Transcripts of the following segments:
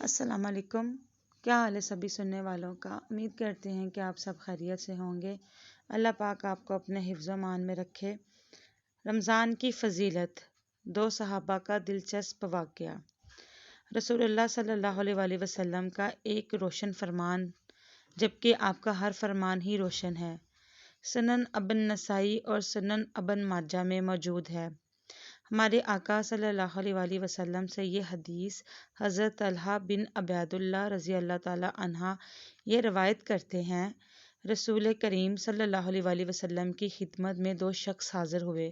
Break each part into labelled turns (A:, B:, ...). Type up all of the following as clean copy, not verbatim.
A: السلام علیکم۔ کیا حال ہے سبھی سننے والوں کا؟ امید کرتے ہیں کہ آپ سب خیریت سے ہوں گے۔ اللہ پاک آپ کو اپنے حفظ و امان میں رکھے۔ رمضان کی فضیلت، 2 صحابہ کا دلچسپ واقعہ۔ رسول اللہ صلی اللہ علیہ وآلہ وسلم کا ایک روشن فرمان، جبکہ آپ کا ہر فرمان ہی روشن ہے، سنن ابن نسائی اور سنن ابن ماجہ میں موجود ہے۔ ہمارے آقا صلی اللہ علیہ وآلہ وسلم سے یہ حدیث حضرت طلحہ بن عبید اللہ رضی اللہ تعالی عنہ یہ روایت کرتے ہیں، رسول کریم صلی اللہ علیہ وآلہ وسلم کی خدمت میں 2 شخص حاضر ہوئے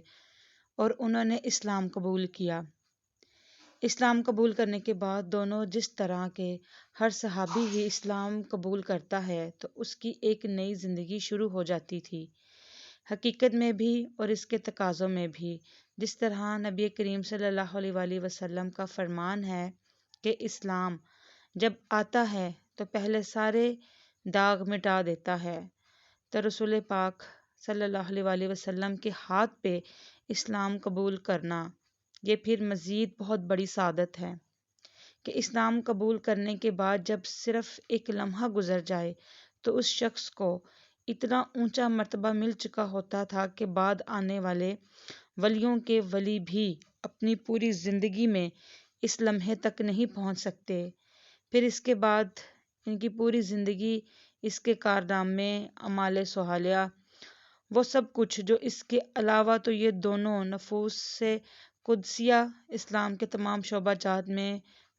A: اور انہوں نے اسلام قبول کیا۔ اسلام قبول کرنے کے بعد دونوں، جس طرح کے ہر صحابی ہی اسلام قبول کرتا ہے تو اس کی ایک نئی زندگی شروع ہو جاتی تھی، حقیقت میں بھی اور اس کے تقاضوں میں بھی، جس طرح نبی کریم صلی اللہ علیہ وآلہ وسلم کا فرمان ہے کہ اسلام جب آتا ہے تو پہلے سارے داغ مٹا دیتا ہے، تو رسول پاک صلی اللہ علیہ وآلہ وسلم کے ہاتھ پہ اسلام قبول کرنا یہ پھر مزید بہت بڑی سعادت ہے کہ اسلام قبول کرنے کے بعد جب صرف ایک لمحہ گزر جائے تو اس شخص کو اتنا اونچا مرتبہ مل چکا ہوتا تھا کہ بعد آنے والے ولیوں کے ولی بھی اپنی پوری زندگی میں اس لمحے تک نہیں پہنچ سکتے۔ پھر اس کے بعد ان کی پوری زندگی، اس کے کارنامے، اعمال صالحہ، وہ سب کچھ جو اس کے علاوہ، تو یہ دونوں نفوس سے قدسیہ اسلام کے تمام شعبہ جات میں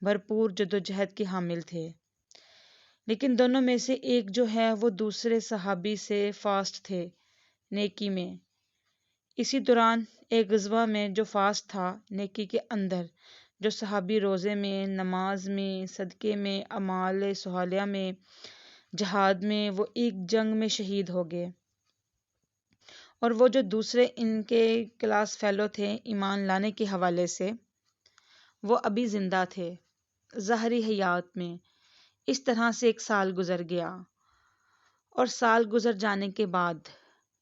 A: بھرپور جدوجہد کے حامل تھے، لیکن دونوں میں سے ایک جو ہے وہ دوسرے صحابی سے فاسٹ تھے نیکی میں۔ اسی دوران ایک غزوہ میں جو فاسٹ تھا نیکی کے اندر، جو صحابی روزے میں، نماز میں، صدقے میں، اعمال صالحہ میں، جہاد میں، وہ ایک جنگ میں شہید ہو گئے، اور وہ جو دوسرے ان کے کلاس فیلو تھے ایمان لانے کے حوالے سے، وہ ابھی زندہ تھے ظاہری حیات میں۔ اس طرح سے 1 سال گزر گیا، اور سال گزر جانے کے بعد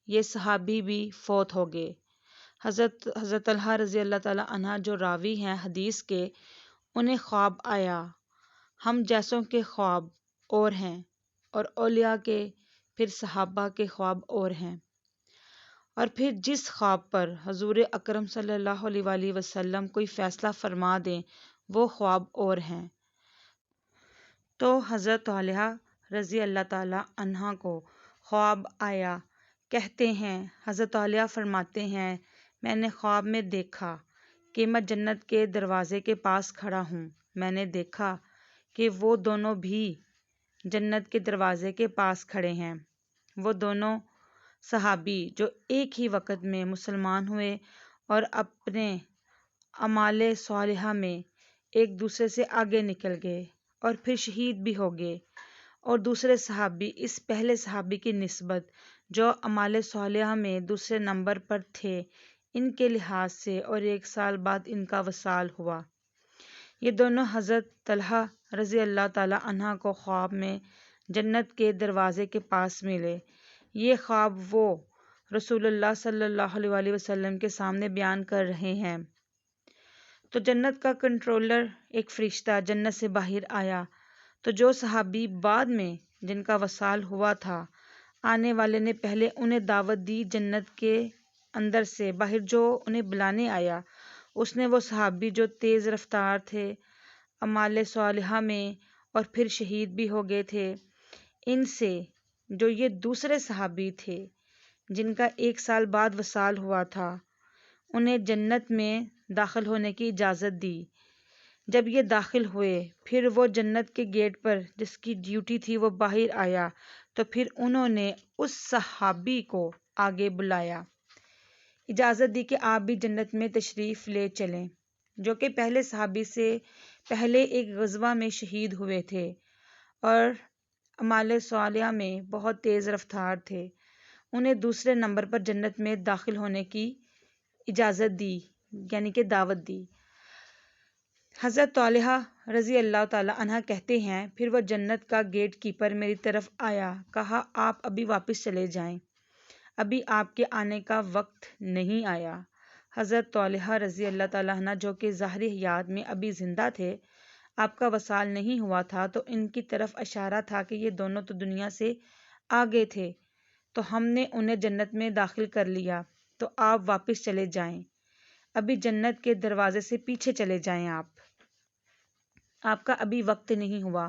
A: یہ صحابی بھی فوت ہو گئے۔ حضرت طلحہ رضی اللہ تعالی عنہ جو راوی ہیں حدیث کے، انہیں خواب آیا۔ ہم جیسوں کے خواب اور ہیں، اور اولیاء کے، پھر صحابہ کے خواب اور ہیں، اور پھر جس خواب پر حضور اکرم صلی اللہ علیہ وآلہ وسلم کوئی فیصلہ فرما دیں وہ خواب اور ہیں۔ تو حضرت طلحہ رضی اللہ تعالی عنہ کو خواب آیا۔ کہتے ہیں حضرت طلحہ فرماتے ہیں، میں نے خواب میں دیکھا کہ میں جنت کے دروازے کے پاس کھڑا ہوں۔ میں نے دیکھا کہ وہ دونوں بھی جنت کے دروازے کے پاس کھڑے ہیں، وہ دونوں صحابی جو ایک ہی وقت میں مسلمان ہوئے اور اپنے اعمال صالحہ میں ایک دوسرے سے آگے نکل گئے اور پھر شہید بھی ہو گئے، اور دوسرے صحابی اس پہلے صحابی کی نسبت جو اعمال صالحہ میں دوسرے نمبر پر تھے، ان کے لحاظ سے، اور 1 سال بعد ان کا وصال ہوا۔ یہ دونوں حضرت طلحہ رضی اللہ تعالی عنہ کو خواب میں جنت کے دروازے کے پاس ملے۔ یہ خواب وہ رسول اللہ صلی اللہ علیہ وآلہ وسلم کے سامنے بیان کر رہے ہیں۔ تو جنت کا کنٹرولر، ایک فرشتہ جنت سے باہر آیا، تو جو صحابی بعد میں جن کا وصال ہوا تھا، آنے والے نے پہلے انہیں دعوت دی جنت کے اندر سے باہر، جو انہیں بلانے آیا اس نے وہ صحابی جو تیز رفتار تھے اعمال صالحہ میں اور پھر شہید بھی ہو گئے تھے، ان سے جو یہ دوسرے صحابی تھے جن کا 1 سال بعد وصال ہوا تھا، انہیں جنت میں داخل ہونے کی اجازت دی۔ جب یہ داخل ہوئے، پھر وہ جنت کے گیٹ پر جس کی ڈیوٹی تھی وہ باہر آیا، تو پھر انہوں نے اس صحابی کو آگے بلایا، اجازت دی کہ آپ بھی جنت میں تشریف لے چلیں، جو کہ پہلے صحابی سے پہلے ایک غزوہ میں شہید ہوئے تھے اور اعمال صالحہ میں بہت تیز رفتار تھے۔ انہیں دوسرے نمبر پر جنت میں داخل ہونے کی اجازت دی، یعنی کہ دعوت دی۔ حضرت طلحہ رضی اللہ تعالی عنہ کہتے ہیں، پھر وہ جنت کا گیٹ کیپر میری طرف آیا، کہا آپ ابھی واپس چلے جائیں، ابھی آپ کے آنے کا وقت نہیں آیا۔ حضرت طلحہ رضی اللہ تعالی عنہ جو کہ ظاہری حیات میں ابھی زندہ تھے، آپ کا وصال نہیں ہوا تھا تو ان کی طرف اشارہ تھا کہ یہ دونوں تو دنیا سے آگے تھے، تو ہم نے انہیں جنت میں داخل کر لیا، تو آپ واپس چلے جائیں، ابھی جنت کے دروازے سے پیچھے چلے جائیں، آپ کا ابھی وقت نہیں ہوا۔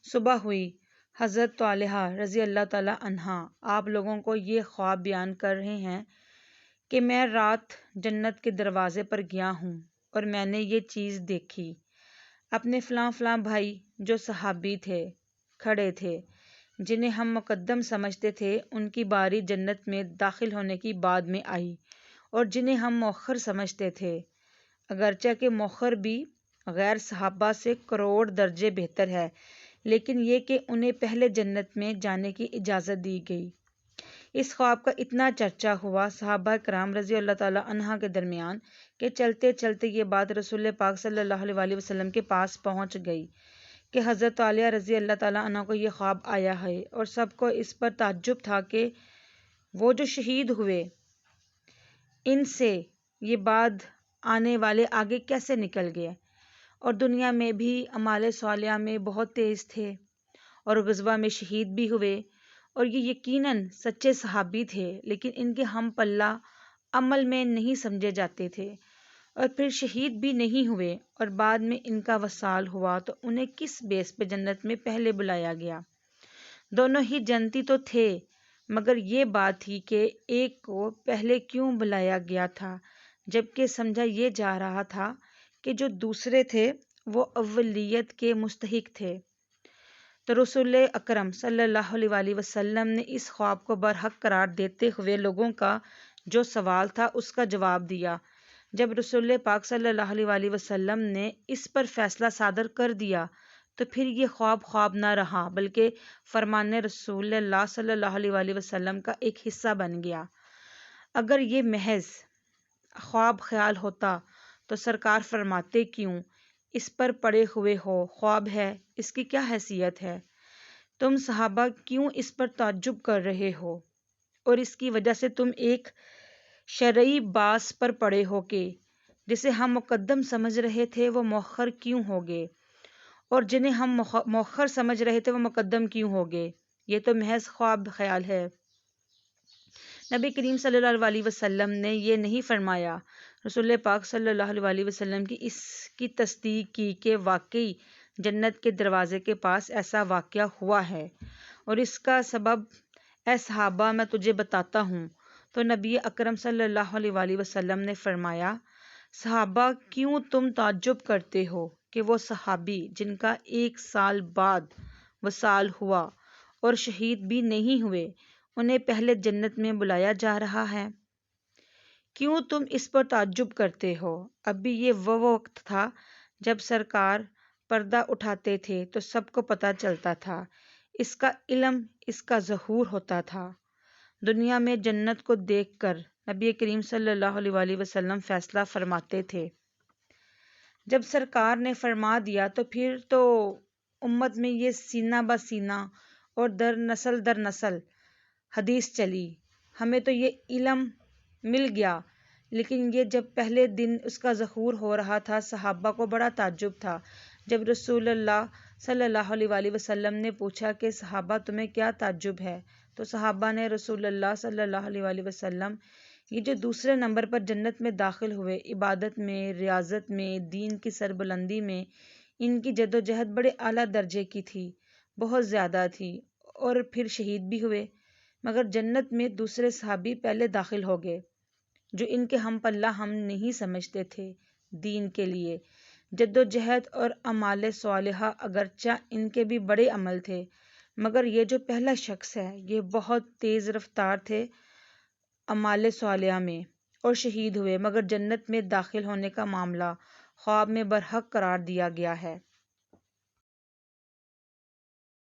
A: صبح ہوئی، حضرت طالحہ رضی اللہ تعالی عنہا آپ لوگوں کو یہ خواب بیان کر رہے ہیں کہ میں رات جنت کے دروازے پر گیا ہوں اور میں نے یہ چیز دیکھی، اپنے فلاں فلاں بھائی جو صحابی تھے کھڑے تھے، جنہیں ہم مقدم سمجھتے تھے، ان کی باری جنت میں داخل ہونے کی بعد میں آئی، اور جنہیں ہم مؤخر سمجھتے تھے، اگرچہ کہ مؤخر بھی غیر صحابہ سے کروڑ درجے بہتر ہے، لیکن یہ کہ انہیں پہلے جنت میں جانے کی اجازت دی گئی۔ اس خواب کا اتنا چرچا ہوا صحابہ کرام رضی اللہ تعالی عنہ کے درمیان کہ چلتے چلتے یہ بات رسول پاک صلی اللہ علیہ وسلم کے پاس پہنچ گئی کہ حضرت طالحہ رضی اللہ تعالی عنہ کو یہ خواب آیا ہے، اور سب کو اس پر تعجب تھا کہ وہ جو شہید ہوئے، ان سے یہ بعد آنے والے آگے کیسے نکل گئے، اور دنیا میں بھی اعمال صالحہ میں بہت تیز تھے اور غزوہ میں شہید بھی ہوئے، اور یہ یقیناً سچے صحابی تھے، لیکن ان کے ہم پلہ عمل میں نہیں سمجھے جاتے تھے، اور پھر شہید بھی نہیں ہوئے، اور بعد میں ان کا وصال ہوا تو انہیں کس بیس پہ جنت میں پہلے بلایا گیا؟ دونوں ہی جنتی تو تھے، مگر یہ بات تھی کہ ایک کو پہلے کیوں بلایا گیا تھا، جبکہ سمجھا یہ جا رہا تھا کہ جو دوسرے تھے وہ اولیت کے مستحق تھے۔ تو رسول اکرم صلی اللہ علیہ وسلم نے اس خواب کو برحق قرار دیتے ہوئے لوگوں کا جو سوال تھا اس کا جواب دیا۔ جب رسول پاک صلی اللہ علیہ وسلم نے اس پر فیصلہ صادر کر دیا تو پھر یہ خواب خواب نہ رہا، بلکہ فرمان رسول اللہ صلی اللہ علیہ وسلم کا ایک حصہ بن گیا۔ اگر یہ محض خواب خیال ہوتا تو سرکار فرماتے کیوں اس پر پڑے ہوئے ہو، خواب ہے، اس کی کیا حیثیت ہے؟ تم صحابہ کیوں اس پر تعجب کر رہے ہو، اور اس کی وجہ سے تم ایک شرعی باس پر پڑے ہو کہ جسے ہم مقدم سمجھ رہے تھے وہ مؤخر کیوں ہو گئے، اور جنہیں ہم مؤخر سمجھ رہے تھے وہ مقدم کیوں ہو گئے؟ یہ تو محض خواب خیال ہے۔ نبی کریم صلی اللہ علیہ وسلم نے یہ نہیں فرمایا۔ رسول پاک صلی اللہ علیہ وسلم کی اس کی تصدیق کی کہ واقعی جنت کے دروازے کے پاس ایسا واقعہ ہوا ہے، اور اس کا سبب اے صحابہ میں تجھے بتاتا ہوں۔ تو نبی اکرم صلی اللہ علیہ وسلم نے فرمایا، صحابہ کیوں تم تعجب کرتے ہو کہ وہ صحابی جن کا 1 سال بعد وصال ہوا اور شہید بھی نہیں ہوئے، انہیں پہلے جنت میں بلایا جا رہا ہے؟ کیوں تم اس پر تعجب کرتے ہو؟ ابھی یہ وہ وقت تھا جب سرکار پردہ اٹھاتے تھے تو سب کو پتہ چلتا تھا، اس کا علم، اس کا ظہور ہوتا تھا۔ دنیا میں جنت کو دیکھ کر نبی کریم صلی اللہ علیہ وسلم فیصلہ فرماتے تھے۔ جب سرکار نے فرما دیا تو پھر تو امت میں یہ سینہ بہ سینہ اور در نسل حدیث چلی، ہمیں تو یہ علم مل گیا، لیکن یہ جب پہلے دن اس کا ظہور ہو رہا تھا صحابہ کو بڑا تعجب تھا۔ جب رسول اللہ صلی اللہ علیہ وسلم نے پوچھا کہ صحابہ تمہیں کیا تعجب ہے، تو صحابہ نے رسول اللہ صلی اللہ علیہ وسلم یہ جو دوسرے نمبر پر جنت میں داخل ہوئے، عبادت میں، ریاضت میں، دین کی سربلندی میں ان کی جدوجہد بڑے اعلیٰ درجے کی تھی، بہت زیادہ تھی، اور پھر شہید بھی ہوئے، مگر جنت میں دوسرے صحابی پہلے داخل ہو گئے جو ان کے ہم پلہ ہم نہیں سمجھتے تھے۔ دین کے لیے جدوجہد اور اعمال صالحہ اگرچہ ان کے بھی بڑے عمل تھے، مگر یہ جو پہلا شخص ہے یہ بہت تیز رفتار تھے اعمال صالحہ میں، اور شہید ہوئے، مگر جنت میں داخل ہونے کا معاملہ خواب میں برحق قرار دیا گیا ہے۔